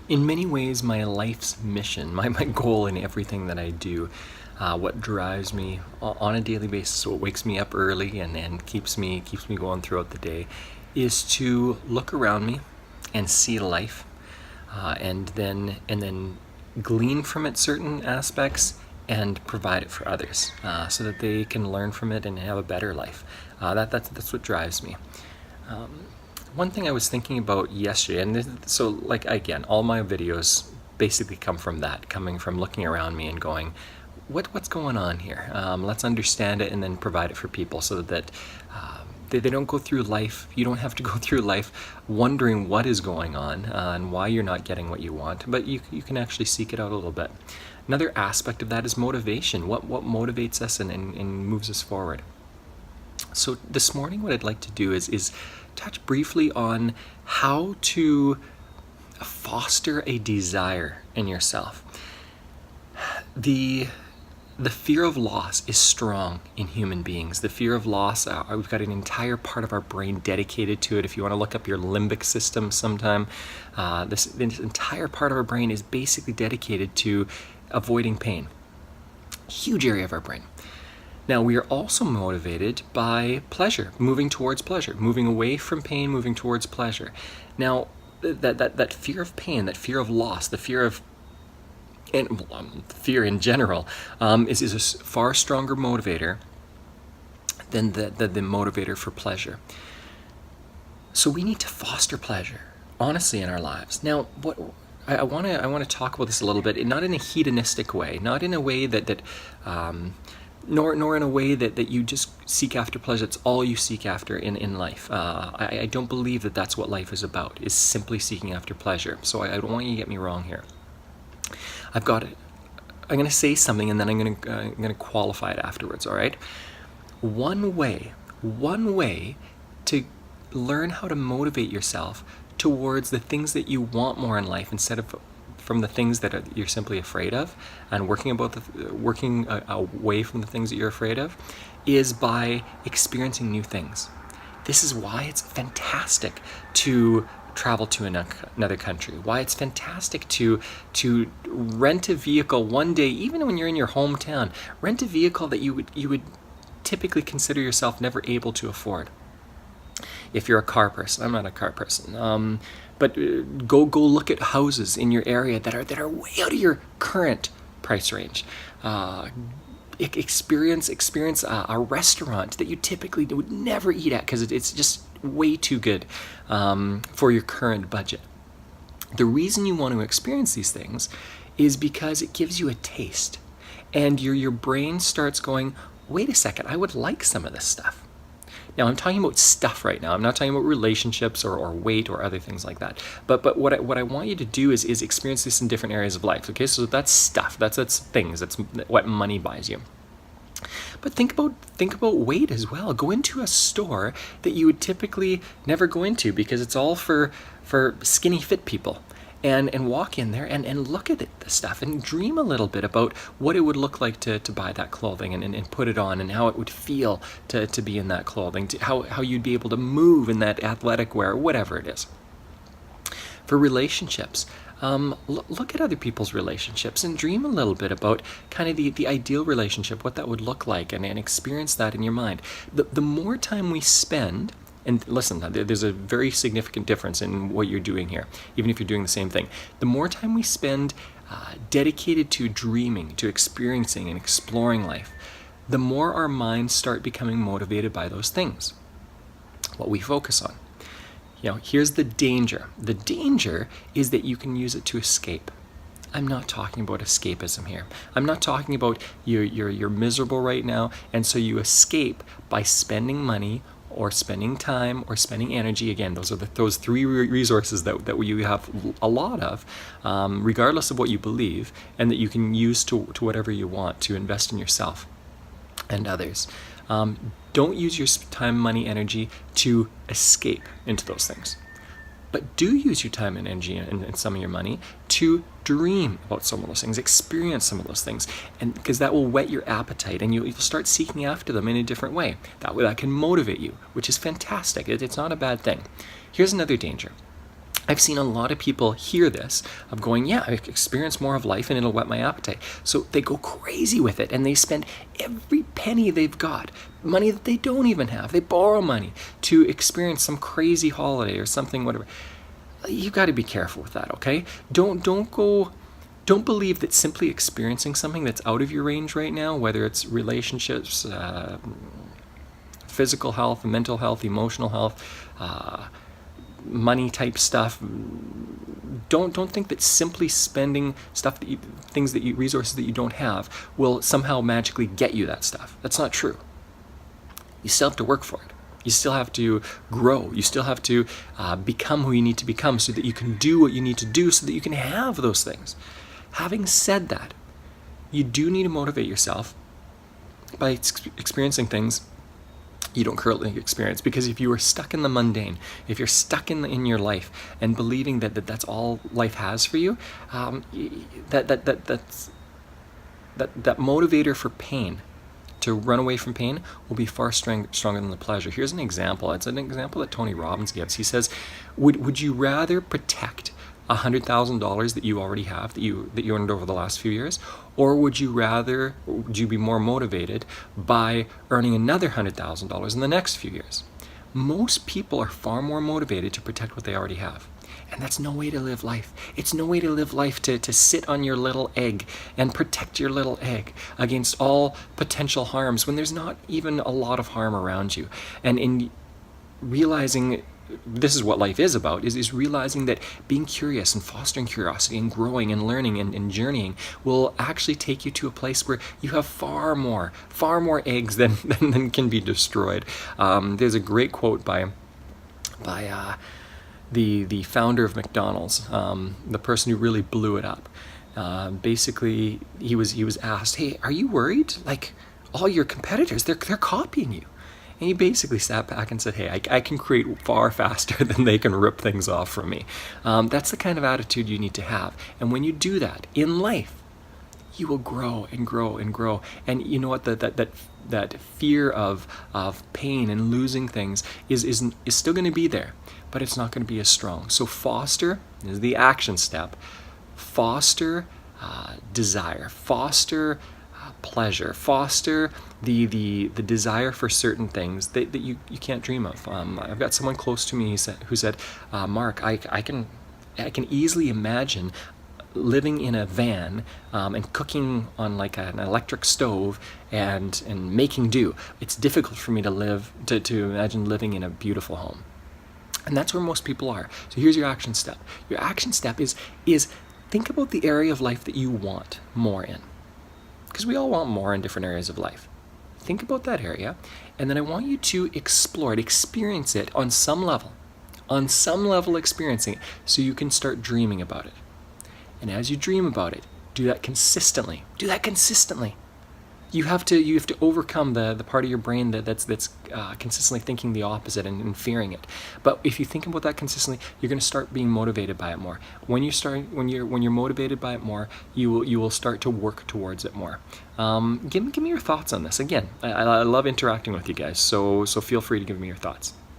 In many ways, my life's mission, my goal in everything that I do, what drives me on a daily basis, what wakes me up early and keeps me going throughout the day, is to look around me and see life, and then glean from it certain aspects and provide it for others, so that they can learn from it and have a better life. That's what drives me. One thing I was thinking about yesterday, so like again, all my videos basically come from that, coming from looking around me and going, what's going on here? Let's understand it and then provide it for people so that they don't go through life. You don't have to go through life wondering what is going on and why you're not getting what you want, but you can actually seek it out a little bit. Another aspect of that is motivation. What motivates us and moves us forward. So this morning, what I'd like to do is touch briefly on how to foster a desire in yourself. The fear of loss is strong in human beings. The fear of loss, we've got an entire part of our brain dedicated to it. If you want to look up your limbic system sometime, this entire part of our brain is basically dedicated to avoiding pain. Huge area of our brain. Now, we are also motivated by pleasure, moving towards pleasure, moving away from pain, moving towards pleasure. Now, that fear of pain, that fear of loss, the fear of fear in general, is a far stronger motivator than the motivator for pleasure. So we need to foster pleasure, honestly, in our lives. Now, what I want to talk about this a little bit, not in a hedonistic way, not in a way that nor in a way that you just seek after pleasure. It's all you seek after in life. I don't believe that that's what life is about, is simply seeking after pleasure. So I don't want you to get me wrong here. I'm going to say something and then I'm going to qualify it afterwards, all right? One way to learn how to motivate yourself towards the things that you want more in life instead of from the things that you're simply afraid of, and working away from the things that you're afraid of, is by experiencing new things. This is why it's fantastic to travel to another country, why it's fantastic to rent a vehicle one day, even when you're in your hometown. Rent a vehicle that you would typically consider yourself never able to afford. If you're a car person, I'm not a car person, but go look at houses in your area that are way out of your current price range. Experience a restaurant that you typically would never eat at because it's just way too good for your current budget. The reason you want to experience these things is because it gives you a taste, and your brain starts going, wait a second, I would like some of this stuff. Now, I'm talking about stuff right now. I'm not talking about relationships or weight or other things like that. But what I want you to do is experience this in different areas of life. Okay, so that's stuff. That's things. That's what money buys you. But think about weight as well. Go into a store that you would typically never go into because it's all for skinny fit people. And walk in there and look at the stuff and dream a little bit about what it would look like to buy that clothing and put it on, and how it would feel to be in that clothing, how you'd be able to move in that athletic wear, whatever it is. For relationships, look at other people's relationships and dream a little bit about kind of the ideal relationship, what that would look like, and experience that in your mind. The more time we spend, and listen, there's a very significant difference in what you're doing here, even if you're doing the same thing. The more time we spend dedicated to dreaming, to experiencing and exploring life, the more our minds start becoming motivated by those things, what we focus on. Here's the danger. The danger is that you can use it to escape. I'm not talking about escapism here. I'm not talking about you're miserable right now, and so you escape by spending money or spending time or spending energy. Again, those three resources that you have a lot of, regardless of what you believe, and that you can use to whatever you want to invest in yourself and others. Don't use your time, money, energy to escape into those things. But do use your time and energy and some of your money to dream about some of those things, experience some of those things, and because that will whet your appetite, and you'll start seeking after them in a different way. That can motivate you, which is fantastic. It's not a bad thing. Here's another danger. I've seen a lot of people hear this of going, yeah, I experience more of life and it'll whet my appetite. So they go crazy with it and they spend every penny they've got, money that they don't even have. They borrow money to experience some crazy holiday or something, whatever. You've got to be careful with that, okay? Don't believe that simply experiencing something that's out of your range right now, whether it's relationships, physical health, mental health, emotional health, money type stuff. Don't think that simply spending stuff that resources that you don't have will somehow magically get you that stuff. That's not true. You still have to work for it. You still have to grow. You still have to become who you need to become so that you can do what you need to do so that you can have those things. Having said that, you do need to motivate yourself by experiencing things you don't currently experience, because if you are stuck in the mundane, if you're stuck in your life and believing that that's all life has for you, that motivator for pain, to run away from pain, will be far stronger than the pleasure. Here's an example. It's an example that Tony Robbins gives. He says, would you rather protect $100,000 that you already have, that you earned over the last few years, or would you be more motivated by earning another $100,000 in the next few years? Most people are far more motivated to protect what they already have. And that's no way to live life. It's no way to live life to sit on your little egg and protect your little egg against all potential harms when there's not even a lot of harm around you. And in realizing this is what life is about, is realizing that being curious and fostering curiosity and growing and learning and journeying will actually take you to a place where you have far more eggs than can be destroyed. There's a great quote by the founder of McDonald's, the person who really blew it up. Basically, he was asked, "Hey, are you worried? Like, all your competitors, they're copying you." And he basically sat back and said, hey, I can create far faster than they can rip things off from me. That's the kind of attitude you need to have. And when you do that in life, you will grow and grow and grow. And you know what? That fear of pain and losing things is still going to be there, but it's not going to be as strong. So foster is the action step. Foster desire. Foster pleasure. Foster the desire for certain things that you can't dream of. I've got someone close to me who said, Mark, I can easily imagine living in a van and cooking on like an electric stove and making do. It's difficult for me to imagine living in a beautiful home. And that's where most people are. So here's your action step. Your action step is think about the area of life that you want more in. Because we all want more in different areas of life. Think about that area, and then I want you to explore it, experience it on some level experiencing it, so you can start dreaming about it. And as you dream about it, do that consistently. You have to overcome the part of your brain that's consistently thinking the opposite and fearing it. But if you think about that consistently, you're going to start being motivated by it more. When you're motivated by it more, you will start to work towards it more. Give me your thoughts on this. Again, I love interacting with you guys, so feel free to give me your thoughts.